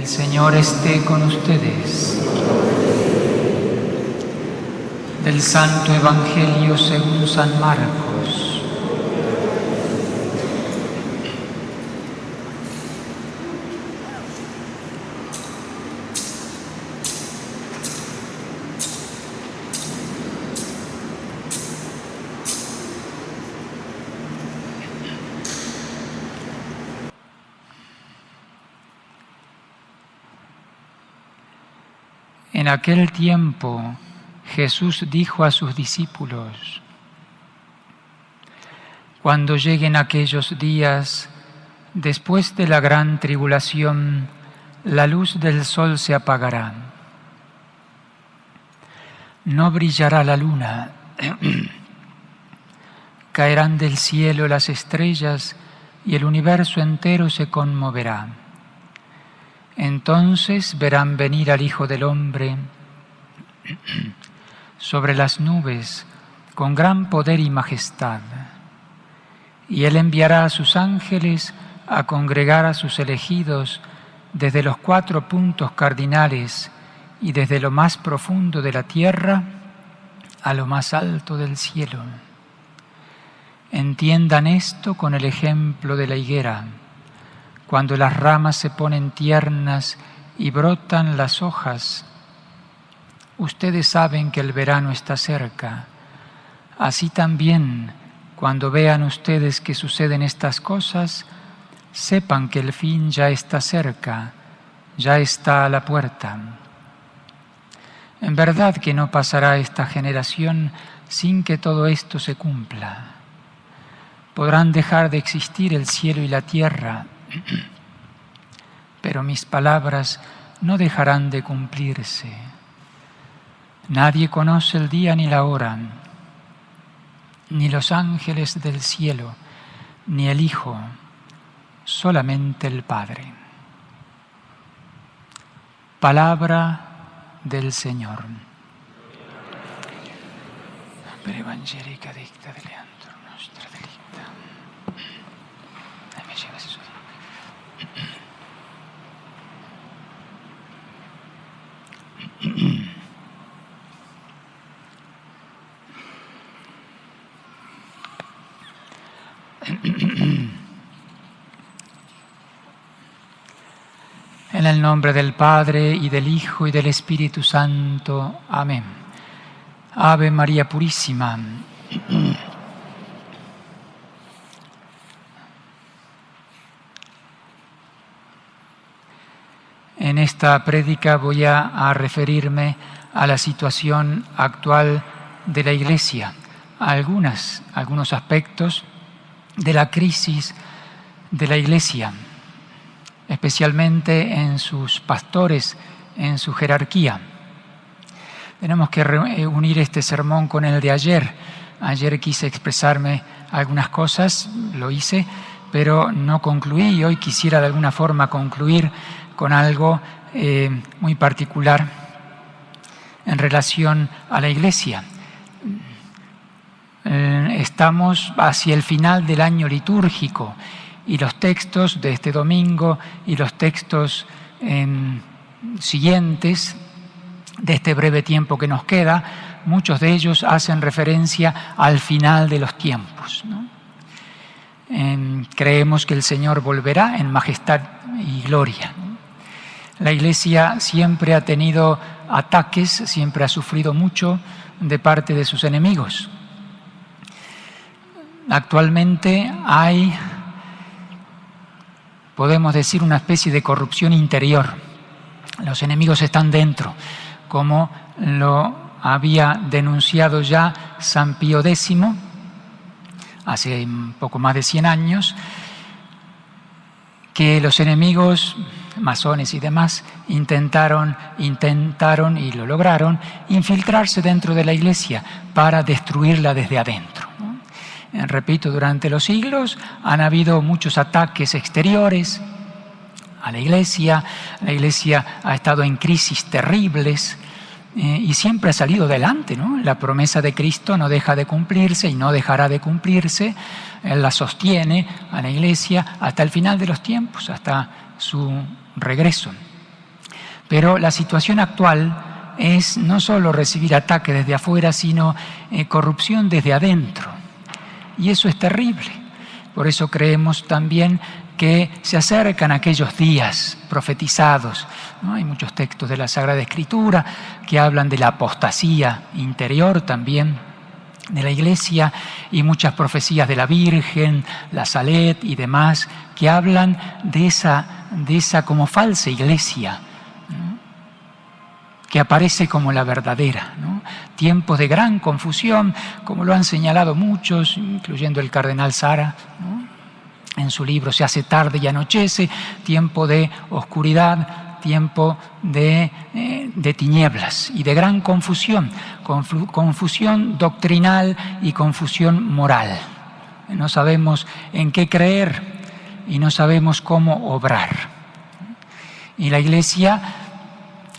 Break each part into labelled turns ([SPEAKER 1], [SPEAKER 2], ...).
[SPEAKER 1] Señor esté con ustedes. Del Santo Evangelio según San Marcos. En aquel tiempo, Jesús dijo a sus discípulos: cuando lleguen aquellos días, después de la gran tribulación, la luz del sol se apagará. No brillará la luna, caerán del cielo las estrellas y el universo entero se conmoverá. Entonces verán venir al Hijo del Hombre sobre las nubes con gran poder y majestad. Y Él enviará a sus ángeles a congregar a sus elegidos desde los 4 puntos cardinales y desde lo más profundo de la tierra a lo más alto del cielo. Entiendan esto con el ejemplo de la higuera. Cuando las ramas se ponen tiernas y brotan las hojas, ustedes saben que el verano está cerca. Así también, cuando vean ustedes que suceden estas cosas, sepan que el fin ya está cerca, ya está a la puerta. En verdad que no pasará esta generación sin que todo esto se cumpla. Podrán dejar de existir el cielo y la tierra, pero mis palabras no dejarán de cumplirse. Nadie conoce el día ni la hora, ni los ángeles del cielo, ni el Hijo, solamente el Padre. Palabra del Señor. Per evangelica dicta deleantur nostra delicta. En el nombre del Padre, y del Hijo, y del Espíritu Santo. Amén. Ave María Purísima. En esta prédica voy a referirme a la situación actual de la Iglesia, a algunos aspectos de la crisis de la Iglesia, especialmente en sus pastores, en su jerarquía. Tenemos que unir este sermón con el de ayer. Ayer quise expresarme algunas cosas, lo hice, pero no concluí, y hoy quisiera de alguna forma concluir con algo muy particular en relación a la Iglesia. Estamos hacia el final del año litúrgico y los textos de este domingo y los textos siguientes de este breve tiempo que nos queda, muchos de ellos hacen referencia al final de los tiempos, ¿no? Creemos que el Señor volverá en majestad y gloria. La Iglesia siempre ha tenido ataques, siempre ha sufrido mucho de parte de sus enemigos. Actualmente hay, podemos decir, una especie de corrupción interior. Los enemigos están dentro, como lo había denunciado ya San Pío X hace un poco más de 100 años, que los enemigos masones y demás intentaron y lo lograron, infiltrarse dentro de la Iglesia para destruirla desde adentro. Repito, durante los siglos han habido muchos ataques exteriores a la Iglesia. La Iglesia ha estado en crisis terribles y siempre ha salido adelante, ¿no? La promesa de Cristo no deja de cumplirse y no dejará de cumplirse. Él la sostiene a la Iglesia hasta el final de los tiempos, hasta su regreso. Pero la situación actual es no solo recibir ataques desde afuera, sino corrupción desde adentro. Y eso es terrible. Por eso creemos también que se acercan aquellos días profetizados, ¿no? Hay muchos textos de la Sagrada Escritura que hablan de la apostasía interior también de la Iglesia, y muchas profecías de la Virgen, la Salet y demás, que hablan de esa como falsa Iglesia, ¿no? Que aparece como la verdadera, ¿no? Tiempos de gran confusión, como lo han señalado muchos, incluyendo el cardenal Sara, ¿no? En su libro Se hace tarde y anochece, tiempo de oscuridad, tiempo de tinieblas y de gran confusión, confusión doctrinal y confusión moral. No sabemos en qué creer y no sabemos cómo obrar. Y la Iglesia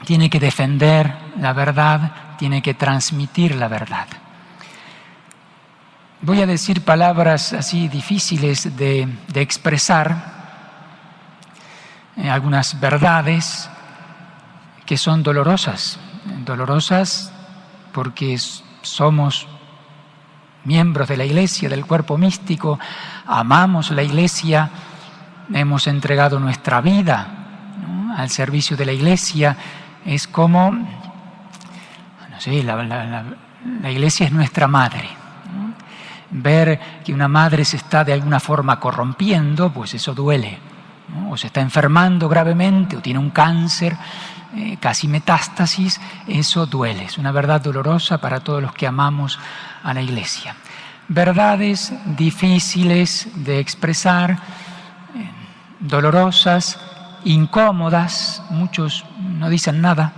[SPEAKER 1] tiene que defender la verdad, tiene que transmitir la verdad. Voy a decir palabras así difíciles de expresar, algunas verdades que son dolorosas porque somos miembros de la Iglesia, del cuerpo místico, amamos la Iglesia, hemos entregado nuestra vida, ¿no?, al servicio de la Iglesia. Es como, no sé, la Iglesia es nuestra madre. Ver que una madre se está de alguna forma corrompiendo, pues eso duele, ¿no? O se está enfermando gravemente, o tiene un cáncer, casi metástasis, eso duele. Es una verdad dolorosa para todos los que amamos a la Iglesia. Verdades difíciles de expresar, dolorosas, incómodas, muchos no dicen nada,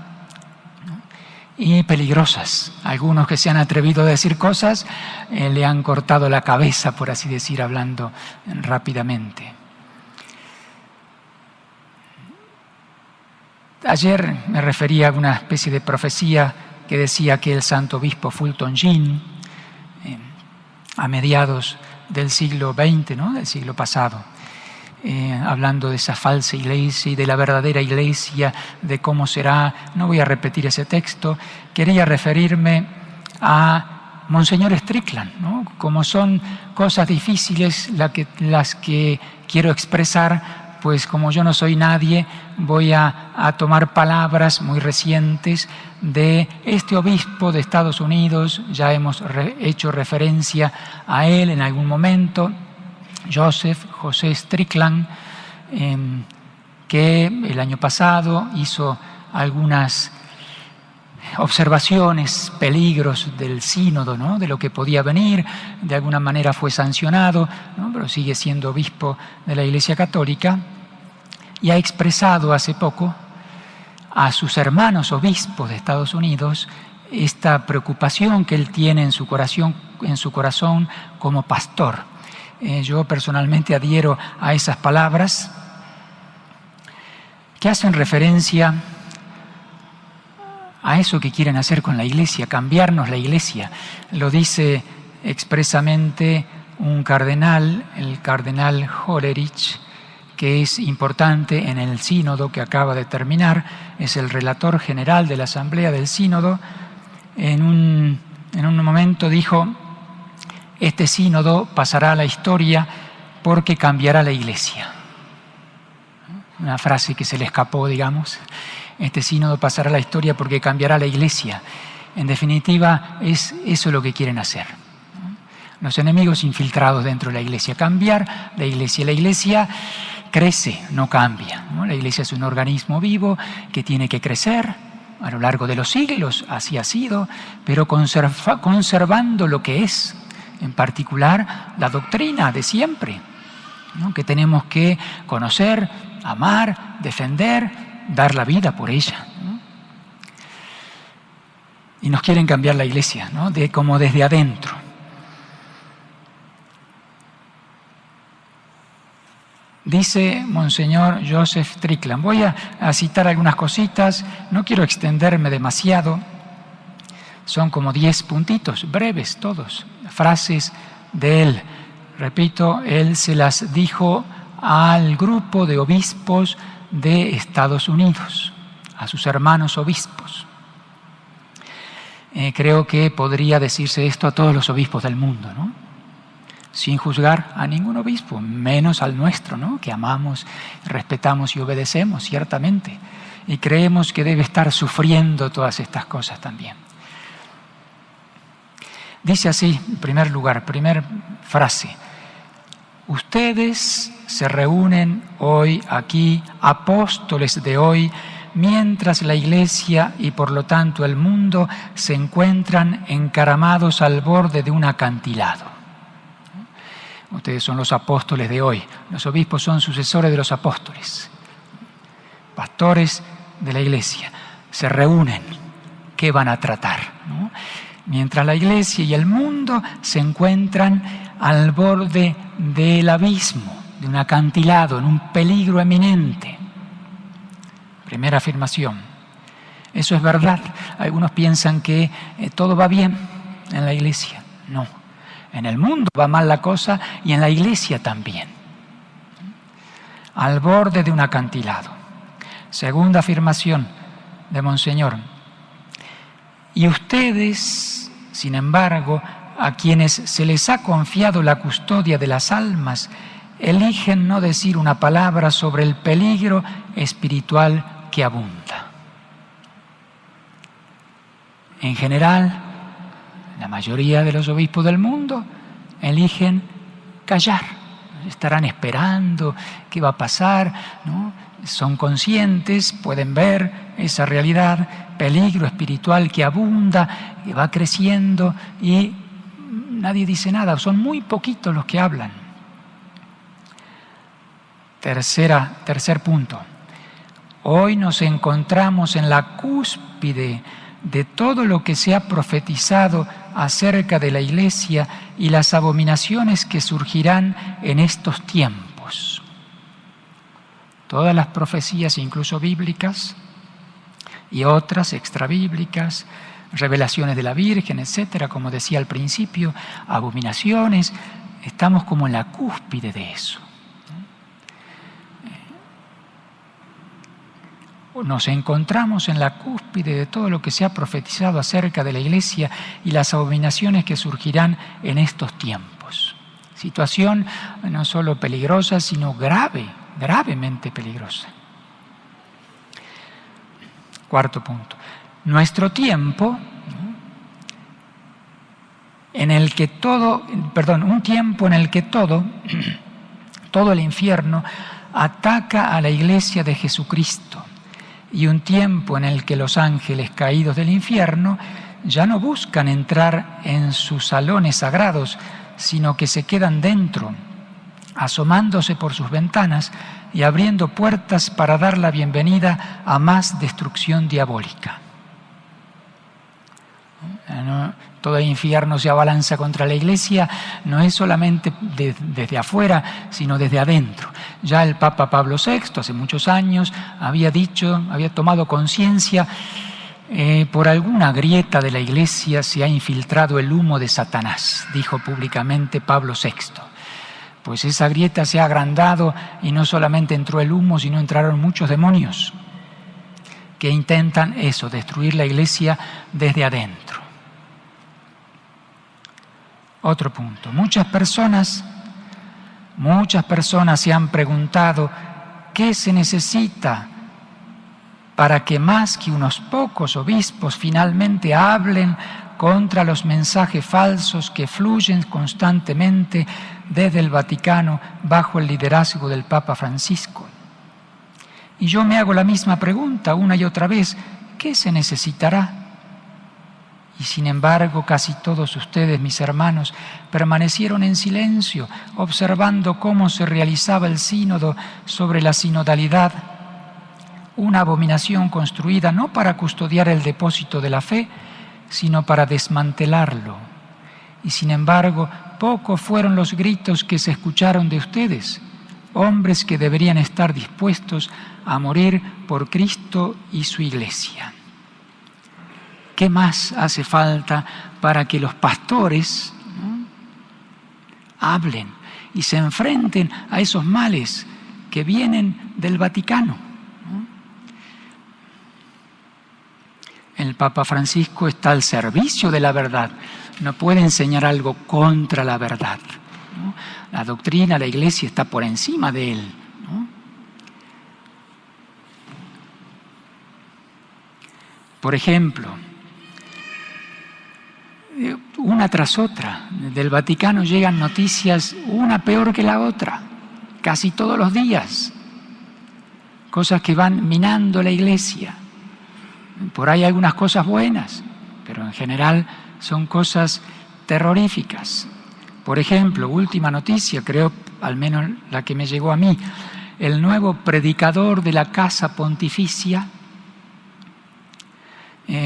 [SPEAKER 1] y peligrosas. Algunos que se han atrevido a decir cosas le han cortado la cabeza, por así decir, hablando rápidamente. Ayer me refería a una especie de profecía que decía que el santo obispo Fulton Sheen, a mediados del siglo XX, ¿no?, del siglo pasado, hablando de esa falsa iglesia y de la verdadera iglesia, de cómo será. No voy a repetir ese texto. Quería referirme a Monseñor Strickland, ¿no? Como son cosas difíciles las que quiero expresar, pues como yo no soy nadie, voy a tomar palabras muy recientes de este obispo de Estados Unidos. Ya hemos hecho referencia a él en algún momento, José Strickland, que el año pasado hizo algunas observaciones, peligros del sínodo, ¿no?, de lo que podía venir. De alguna manera fue sancionado, ¿no?, pero sigue siendo obispo de la Iglesia Católica, y ha expresado hace poco a sus hermanos obispos de Estados Unidos esta preocupación que él tiene en su corazón como pastor. Yo personalmente adhiero a esas palabras que hacen referencia a eso que quieren hacer con la Iglesia, cambiarnos la Iglesia. Lo dice expresamente un cardenal, el cardenal Hollerich, que es importante en el sínodo que acaba de terminar, es el relator general de la Asamblea del Sínodo. En un momento dijo: este sínodo pasará a la historia porque cambiará la Iglesia. Una frase que se le escapó, digamos. Este sínodo pasará a la historia porque cambiará la Iglesia. En definitiva, es eso lo que quieren hacer. Los enemigos infiltrados dentro de la Iglesia. Cambiar la Iglesia. La Iglesia crece, no cambia, ¿no? La Iglesia es un organismo vivo que tiene que crecer a lo largo de los siglos. Así ha sido, pero conservando lo que es. En particular, la doctrina de siempre, ¿no?, que tenemos que conocer, amar, defender, dar la vida por ella, ¿no? Y nos quieren cambiar la Iglesia, ¿no?, como desde adentro. Dice Monseñor Joseph Strickland. Voy a citar algunas cositas, no quiero extenderme demasiado. Son como 10 puntitos, breves todos, frases de él. Repito, él se las dijo al grupo de obispos de Estados Unidos, a sus hermanos obispos. Creo que podría decirse esto a todos los obispos del mundo, ¿no? Sin juzgar a ningún obispo, menos al nuestro, ¿no? Que amamos, respetamos y obedecemos, ciertamente. Y creemos que debe estar sufriendo todas estas cosas también. Dice así, en primer lugar, primera frase: ustedes se reúnen hoy aquí, apóstoles de hoy, mientras la Iglesia y por lo tanto el mundo se encuentran encaramados al borde de un acantilado. Ustedes son los apóstoles de hoy. Los obispos son sucesores de los apóstoles, pastores de la Iglesia. Se reúnen. ¿Qué van a tratar, ¿no? Mientras la Iglesia y el mundo se encuentran al borde del abismo, de un acantilado, en un peligro eminente. Primera afirmación. Eso es verdad. Algunos piensan que todo va bien en la Iglesia. No. En el mundo va mal la cosa y en la Iglesia también. Al borde de un acantilado. Segunda afirmación de Monseñor. Y ustedes, sin embargo, a quienes se les ha confiado la custodia de las almas, eligen no decir una palabra sobre el peligro espiritual que abunda. En general, la mayoría de los obispos del mundo eligen callar. Estarán esperando qué va a pasar, ¿no? Son conscientes, pueden ver esa realidad, peligro espiritual que abunda, que va creciendo y nadie dice nada. Son muy poquitos los que hablan. Tercer punto. Hoy nos encontramos en la cúspide de todo lo que se ha profetizado acerca de la Iglesia y las abominaciones que surgirán en estos tiempos. Todas las profecías, incluso bíblicas, y otras extrabíblicas, revelaciones de la Virgen, etcétera, como decía al principio, abominaciones, estamos como en la cúspide de eso. Nos encontramos en la cúspide de todo lo que se ha profetizado acerca de la Iglesia y las abominaciones que surgirán en estos tiempos. Situación no solo peligrosa, sino gravemente peligrosa. Cuarto punto. Nuestro tiempo, un tiempo en el que todo el infierno ataca a la Iglesia de Jesucristo. Y un tiempo en el que los ángeles caídos del infierno ya no buscan entrar en sus salones sagrados, sino que se quedan dentro, asomándose por sus ventanas y abriendo puertas para dar la bienvenida a más destrucción diabólica. Todo el infierno se abalanza contra la Iglesia, no es solamente desde afuera, sino desde adentro. Ya el Papa Pablo VI, hace muchos años, había tomado conciencia, por alguna grieta de la Iglesia se ha infiltrado el humo de Satanás, dijo públicamente Pablo VI. Pues esa grieta se ha agrandado y no solamente entró el humo, sino entraron muchos demonios que intentan destruir la Iglesia desde adentro. Otro punto. Muchas personas se han preguntado qué se necesita para que más que unos pocos obispos finalmente hablen contra los mensajes falsos que fluyen constantemente desde el Vaticano bajo el liderazgo del Papa Francisco. Y yo me hago la misma pregunta una y otra vez: ¿qué se necesitará? Y sin embargo, casi todos ustedes, mis hermanos, permanecieron en silencio, observando cómo se realizaba el sínodo sobre la sinodalidad, una abominación construida no para custodiar el depósito de la fe, sino para desmantelarlo. Y sin embargo, pocos fueron los gritos que se escucharon de ustedes, hombres que deberían estar dispuestos a morir por Cristo y su Iglesia. ¿Qué más hace falta para que los pastores hablen y se enfrenten a esos males que vienen del Vaticano? El Papa Francisco está al servicio de la verdad, no puede enseñar algo contra la verdad, ¿no? La doctrina, la Iglesia está por encima de él, ¿no? Por ejemplo, una tras otra, del Vaticano llegan noticias, una peor que la otra, casi todos los días, cosas que van minando la Iglesia. Por ahí hay algunas cosas buenas, pero en general son cosas terroríficas. Por ejemplo, última noticia, creo, al menos la que me llegó a mí, el nuevo predicador de la Casa Pontificia,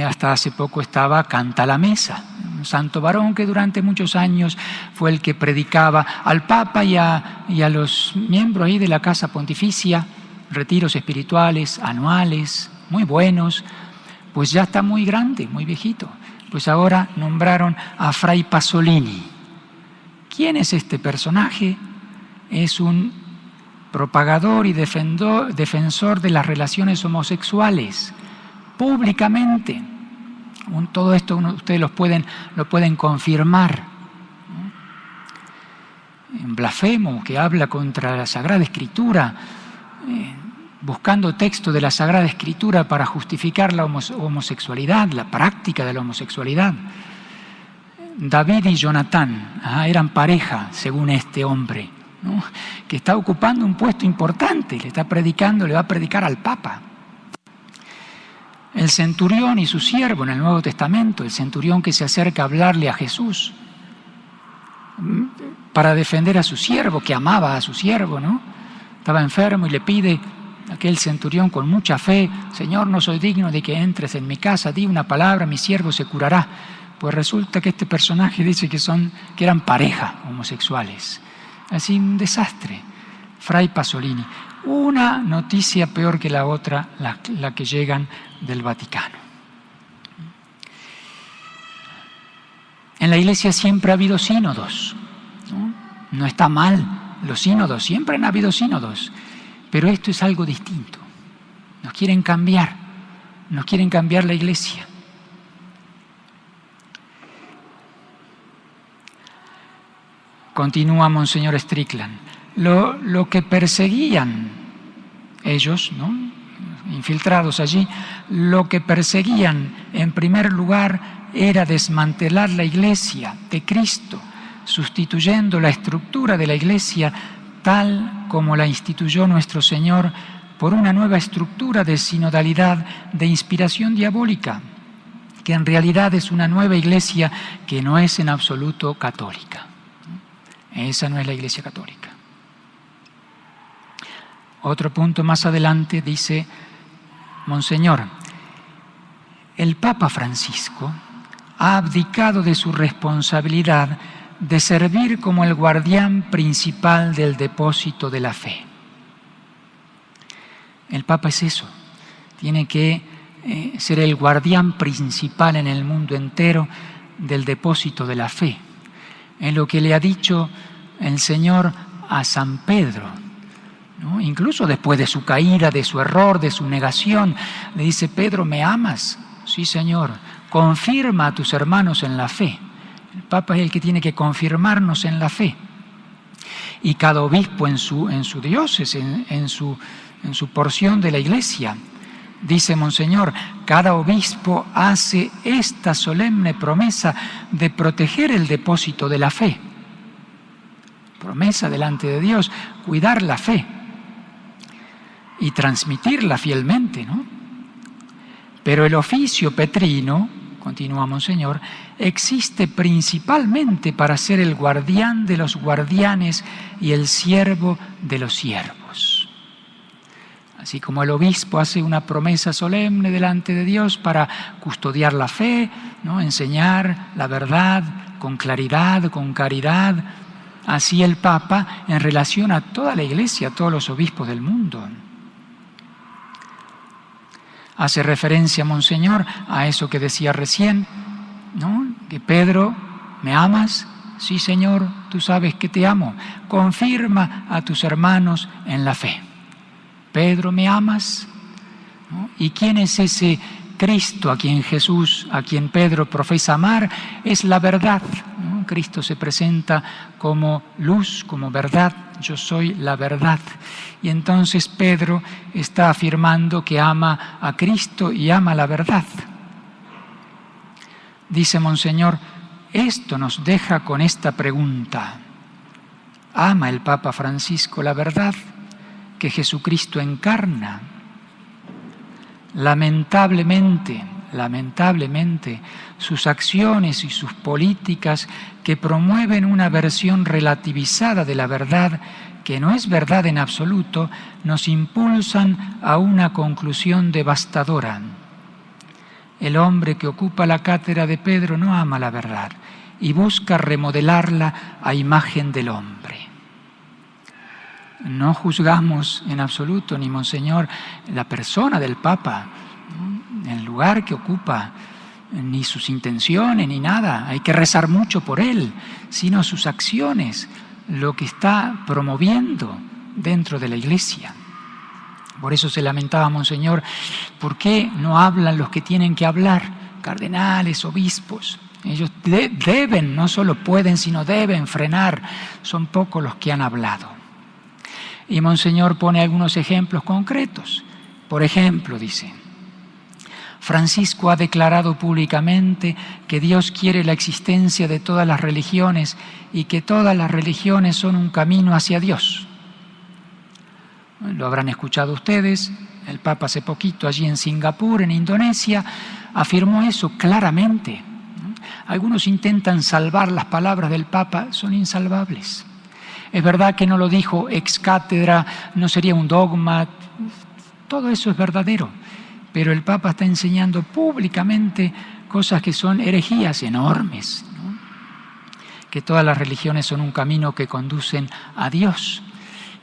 [SPEAKER 1] hasta hace poco estaba Cantalamessa, un santo varón que durante muchos años fue el que predicaba al Papa y a los miembros ahí de la Casa Pontificia, retiros espirituales anuales, muy buenos. Pues ya está muy grande, muy viejito. Pues ahora nombraron a Fray Pasolini. ¿Quién es este personaje? Es un propagador y defensor de las relaciones homosexuales, públicamente. Todo esto ustedes lo pueden confirmar. Un blasfemo que habla contra la Sagrada Escritura, buscando texto de la Sagrada Escritura para justificar la homosexualidad, la práctica de la homosexualidad. David y Jonatán eran pareja, según este hombre, ¿no? Que está ocupando un puesto importante, le va a predicar al Papa. El centurión y su siervo en el Nuevo Testamento, el centurión que se acerca a hablarle a Jesús para defender a su siervo, que amaba a su siervo, ¿no? Estaba enfermo y le pide aquel centurión con mucha fe: Señor, no soy digno de que entres en mi casa, di una palabra, mi siervo se curará. Pues resulta que este personaje dice que eran pareja homosexuales. Así un desastre. Fray Pasolini. Una noticia peor que la otra, la que llegan del Vaticano. En la Iglesia siempre ha habido sínodos, ¿no? No está mal los sínodos, siempre han habido sínodos. Pero esto es algo distinto. Nos quieren cambiar la Iglesia. Continúa Monseñor Strickland. Lo que perseguían ellos, ¿no?, infiltrados allí, lo que perseguían en primer lugar era desmantelar la Iglesia de Cristo, sustituyendo la estructura de la Iglesia tal como la instituyó nuestro Señor por una nueva estructura de sinodalidad de inspiración diabólica, que en realidad es una nueva Iglesia que no es en absoluto católica. Esa no es la Iglesia católica. Otro punto más adelante dice Monseñor: el Papa Francisco ha abdicado de su responsabilidad de servir como el guardián principal del depósito de la fe. El Papa es eso, tiene que ser el guardián principal en el mundo entero del depósito de la fe. Es lo que le ha dicho el Señor a San Pedro, ¿no? Incluso después de su caída, de su error, de su negación, le dice: Pedro, ¿me amas? Sí, Señor. Confirma a tus hermanos en la fe. El Papa es el que tiene que confirmarnos en la fe. Y cada obispo en su diócesis, en su porción de la Iglesia, dice Monseñor, cada obispo hace esta solemne promesa de proteger el depósito de la fe. Promesa delante de Dios, cuidar la fe y transmitirla fielmente, ¿no? Pero el oficio petrino, continúa Monseñor, existe principalmente para ser el guardián de los guardianes y el siervo de los siervos. Así como el obispo hace una promesa solemne delante de Dios para custodiar la fe, ¿no?, enseñar la verdad con claridad, con caridad, así el Papa en relación a toda la Iglesia, a todos los obispos del mundo. Hace referencia, Monseñor, a eso que decía recién, ¿no?, que Pedro, ¿me amas? Sí, Señor, tú sabes que te amo. Confirma a tus hermanos en la fe. Pedro, ¿me amas? ¿No? ¿Y quién es ese Cristo, a quien Pedro profesa amar, es la verdad, ¿no? Cristo se presenta como luz, como verdad. Yo soy la verdad. Y entonces Pedro está afirmando que ama a Cristo y ama la verdad. Dice Monseñor, esto nos deja con esta pregunta. ¿Ama el Papa Francisco la verdad que Jesucristo encarna? Lamentablemente, sus acciones y sus políticas que promueven una versión relativizada de la verdad, que no es verdad en absoluto, nos impulsan a una conclusión devastadora. El hombre que ocupa la cátedra de Pedro no ama la verdad y busca remodelarla a imagen del hombre. No juzgamos en absoluto, ni Monseñor, la persona del Papa, el lugar que ocupa, ni sus intenciones, ni nada. Hay que rezar mucho por él, sino sus acciones, lo que está promoviendo dentro de la Iglesia. Por eso se lamentaba Monseñor, ¿por qué no hablan los que tienen que hablar? Cardenales, obispos. Ellos deben, no solo pueden, sino deben frenar. Son pocos los que han hablado. Y Monseñor pone algunos ejemplos concretos. Por ejemplo, dice, Francisco ha declarado públicamente que Dios quiere la existencia de todas las religiones y que todas las religiones son un camino hacia Dios. Lo habrán escuchado ustedes, el Papa hace poquito allí en Singapur, en Indonesia, afirmó eso claramente. Algunos intentan salvar las palabras del Papa, son insalvables. Es verdad que no lo dijo ex cátedra, no sería un dogma, todo eso es verdadero, pero el Papa está enseñando públicamente cosas que son herejías enormes, ¿no? Que todas las religiones son un camino que conducen a Dios.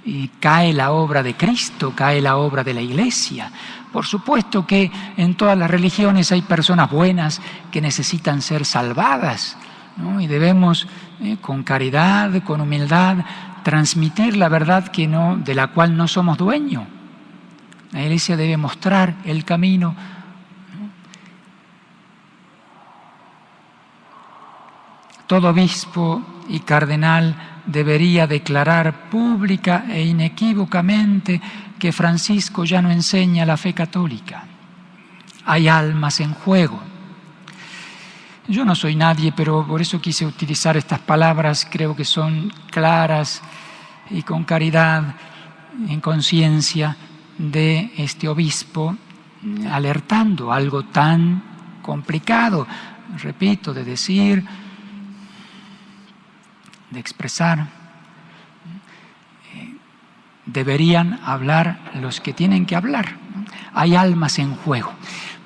[SPEAKER 1] Y cae la obra de Cristo, cae la obra de la Iglesia. Por supuesto que en todas las religiones hay personas buenas que necesitan ser salvadas, ¿no? Y debemos, con caridad, con humildad, transmitir la verdad de la cual no somos dueños. La Iglesia debe mostrar el camino, ¿no? Todo obispo y cardenal debería declarar pública e inequívocamente que Francisco ya no enseña la fe católica. Hay almas en juego. Yo no soy nadie, pero por eso quise utilizar estas palabras, creo que son claras y con caridad, en conciencia de este obispo, alertando algo tan complicado, repito, de decir, de expresar. Deberían hablar los que tienen que hablar. Hay almas en juego.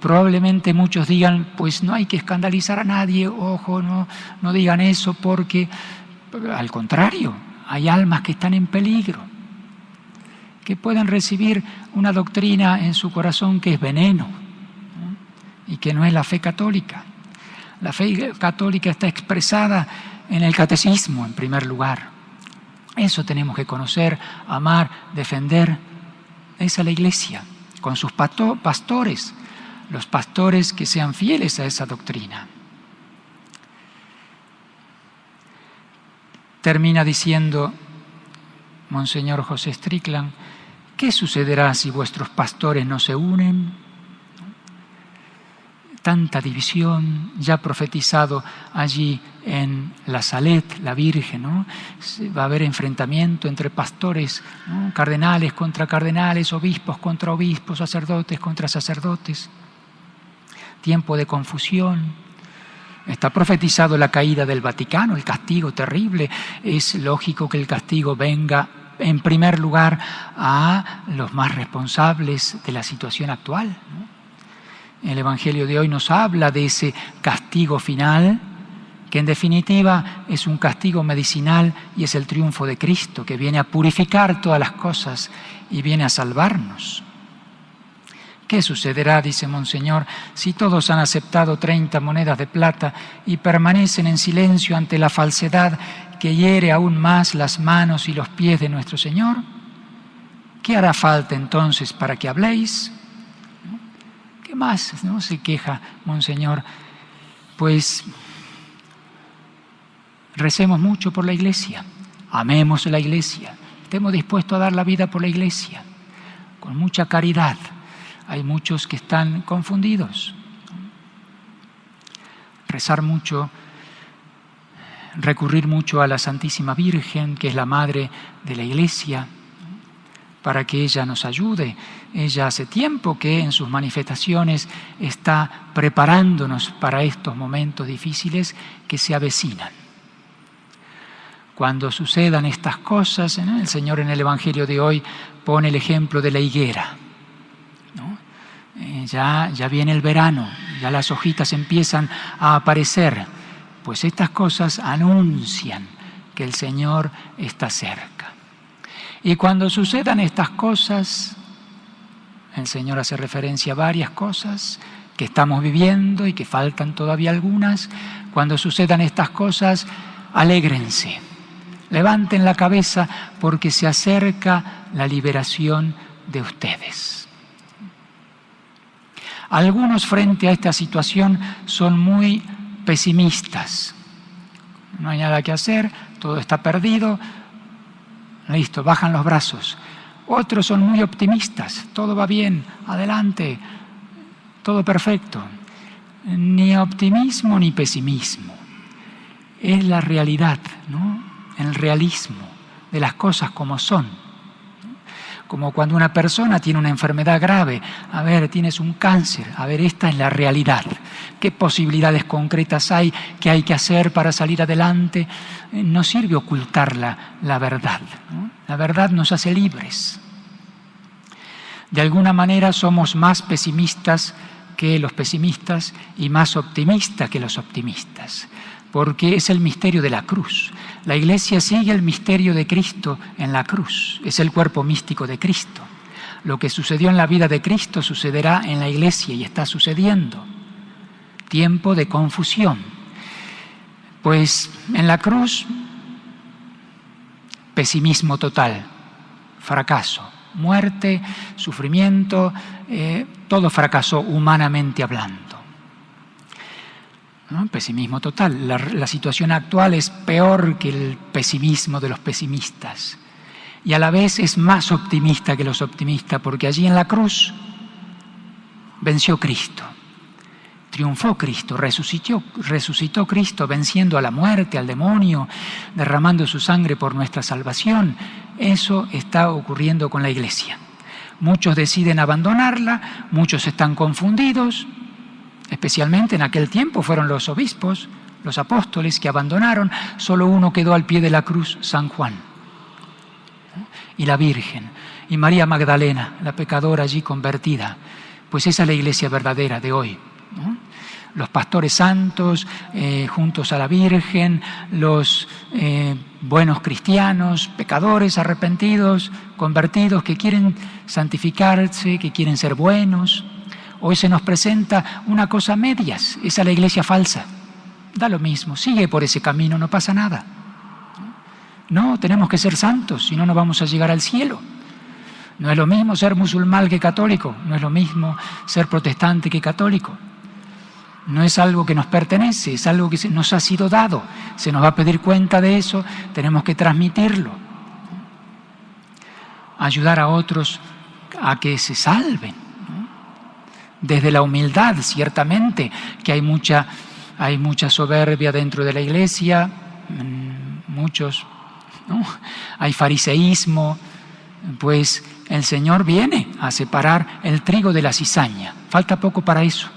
[SPEAKER 1] Probablemente muchos digan, pues no hay que escandalizar a nadie, ojo, no digan eso porque, al contrario, hay almas que están en peligro, que pueden recibir una doctrina en su corazón que es veneno, ¿no? Y que no es la fe católica. La fe católica está expresada en el catecismo, en primer lugar. Eso tenemos que conocer, amar, defender. Esa es la Iglesia, con sus pastores, los pastores que sean fieles a esa doctrina. Termina diciendo Monseñor José Strickland, ¿qué sucederá si vuestros pastores no se unen? Tanta división, ya profetizado allí en la Salet, la Virgen, ¿no? Va a haber enfrentamiento entre pastores, ¿no? Cardenales contra cardenales, obispos contra obispos, sacerdotes contra sacerdotes. Tiempo de confusión. Está profetizado la caída del Vaticano, el castigo terrible. Es lógico que el castigo venga en primer lugar a los más responsables de la situación actual, ¿no? El Evangelio de hoy nos habla de ese castigo final, que en definitiva es un castigo medicinal y es el triunfo de Cristo, que viene a purificar todas las cosas y viene a salvarnos. ¿Qué sucederá, dice Monseñor, si todos han aceptado 30 monedas de plata y permanecen en silencio ante la falsedad que hiere aún más las manos y los pies de nuestro Señor? ¿Qué hará falta entonces para que habléis? ¿Qué más, no?, se queja Monseñor. Pues recemos mucho por la Iglesia, amemos la Iglesia, estemos dispuestos a dar la vida por la Iglesia, con mucha caridad. Hay muchos que están confundidos. Rezar mucho, recurrir mucho a la Santísima Virgen, que es la Madre de la Iglesia, para que ella nos ayude. Ella hace tiempo que en sus manifestaciones está preparándonos para estos momentos difíciles que se avecinan. Cuando sucedan estas cosas, ¿no?, el Señor en el Evangelio de hoy pone el ejemplo de la higuera, ¿no? Ya viene el verano, ya las hojitas empiezan a aparecer. Pues estas cosas anuncian que el Señor está cerca. Y cuando sucedan estas cosas, el Señor hace referencia a varias cosas que estamos viviendo y que faltan todavía algunas. Cuando sucedan estas cosas, alégrense, levanten la cabeza porque se acerca la liberación de ustedes. Algunos frente a esta situación son muy pesimistas. No hay nada que hacer, todo está perdido, listo, bajan los brazos. Otros son muy optimistas, todo va bien, adelante, todo perfecto. Ni optimismo ni pesimismo. Es la realidad, ¿no?, el realismo de las cosas como son. Como cuando una persona tiene una enfermedad grave, a ver, tienes un cáncer, a ver, esta es la realidad. ¿Qué posibilidades concretas hay? ¿Qué hay que hacer para salir adelante? No sirve ocultar la verdad, ¿no? La verdad nos hace libres. De alguna manera somos más pesimistas que los pesimistas y más optimistas que los optimistas, porque es el misterio de la cruz. La Iglesia sigue el misterio de Cristo en la cruz, es el cuerpo místico de Cristo. Lo que sucedió en la vida de Cristo sucederá en la Iglesia y está sucediendo. Tiempo de confusión. Pues en la cruz, pesimismo total, fracaso, muerte, sufrimiento, todo fracasó humanamente hablando. ¿No? Pesimismo total. La situación actual es peor que el pesimismo de los pesimistas. Y a la vez es más optimista que los optimistas, porque allí en la cruz venció Cristo. Triunfó Cristo, resucitó Cristo, venciendo a la muerte, al demonio, derramando su sangre por nuestra salvación. Eso está ocurriendo con la Iglesia. Muchos deciden abandonarla, muchos están confundidos. Especialmente en aquel tiempo fueron los obispos, los apóstoles que abandonaron. Solo uno quedó al pie de la cruz, San Juan. Y la Virgen, y María Magdalena, la pecadora allí convertida. Pues esa es la Iglesia verdadera de hoy, ¿no? Los pastores santos, juntos a la Virgen, los buenos cristianos, pecadores arrepentidos, convertidos, que quieren santificarse, que quieren ser buenos. Hoy se nos presenta una cosa a medias, esa es la Iglesia falsa. Da lo mismo, sigue por ese camino, no pasa nada. No, tenemos que ser santos, si no, no vamos a llegar al cielo. No es lo mismo ser musulmán que católico, no es lo mismo ser protestante que católico. No es algo que nos pertenece, es algo que nos ha sido dado. Se nos va a pedir cuenta de eso, tenemos que transmitirlo. Ayudar a otros a que se salven. Desde la humildad, ciertamente, que hay mucha soberbia dentro de la Iglesia, muchos, ¿no? Hay fariseísmo, pues el Señor viene a separar el trigo de la cizaña. Falta poco para eso.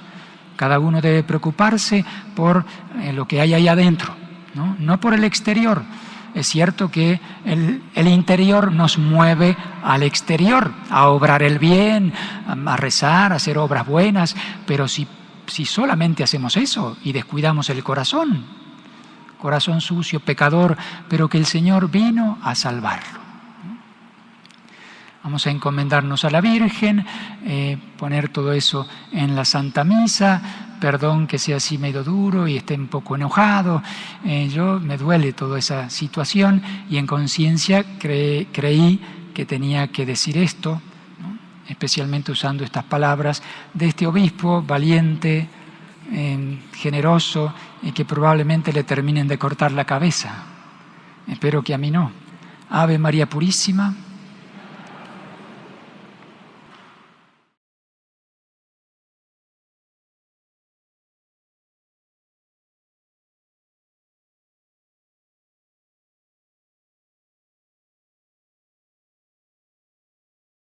[SPEAKER 1] Cada uno debe preocuparse por lo que hay ahí adentro, ¿no? No por el exterior. Es cierto que el interior nos mueve al exterior, a obrar el bien, a rezar, a hacer obras buenas, pero si solamente hacemos eso y descuidamos el corazón sucio, pecador, pero que el Señor vino a salvarlo. Vamos a encomendarnos a la Virgen, poner todo eso en la Santa Misa. Perdón que sea así medio duro y esté un poco enojado. Me duele toda esa situación y en conciencia creí que tenía que decir esto, ¿no? especialmente usando estas palabras de este obispo valiente, generoso, y que probablemente le terminen de cortar la cabeza. Espero que a mí no. Ave María Purísima,